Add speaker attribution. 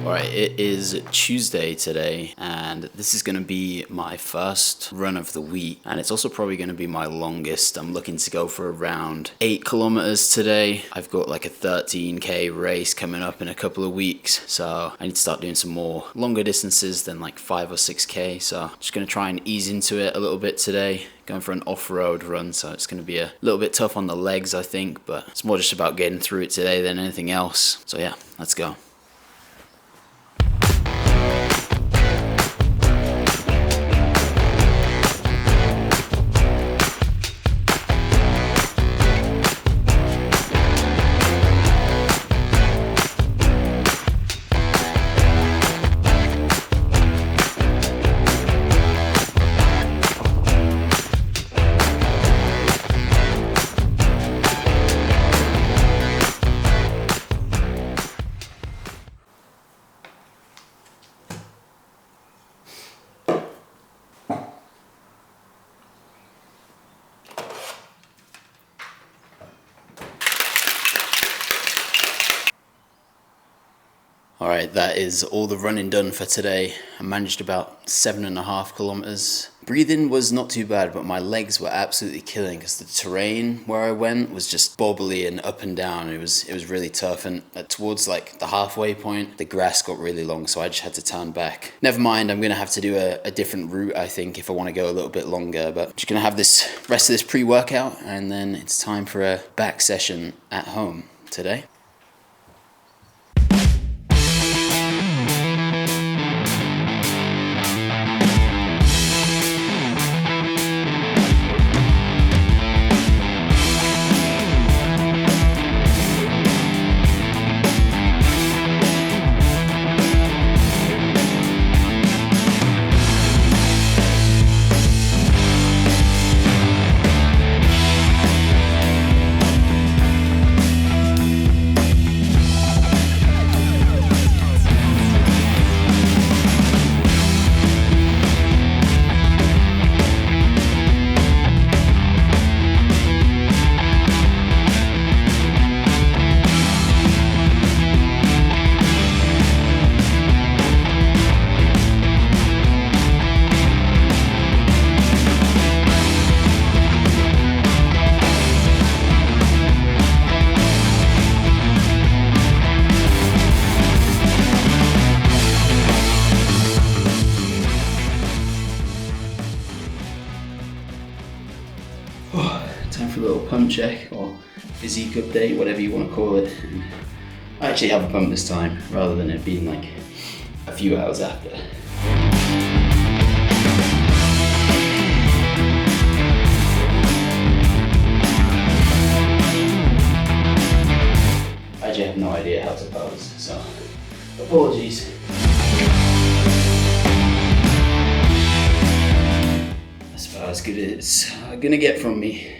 Speaker 1: Alright, it is Tuesday today, and this is going to be my first run of the week, and it's also probably going to be my longest. I'm looking to go for around 8 kilometers today. I've got like a 13k race coming up in a couple of weeks, so I need to start doing some more longer distances than like 5 or 6k, so just going to try and ease into it a little bit today. Going for an off-road run, so it's going to be a little bit tough on the legs, I think, but it's more just about getting through it today than anything else. So yeah, let's go. Alright, that is all the running done for today. I managed about 7.5 kilometers. Breathing was not too bad, but my legs were absolutely killing because the terrain where I went was just bobbly and up and down. It was really tough, and towards like the halfway point, the grass got really long, so I just had to turn back. Never mind, I'm gonna have to do a different route, I think, if I want to go a little bit longer, but I'm just gonna have this rest of this pre-workout, and then it's time for a back session at home today. Time for a little pump check or physique update, whatever you want to call it. I actually have a pump this time rather than it being like a few hours after. I actually have no idea how to pose, so apologies. That's about as good as it's gonna get from me.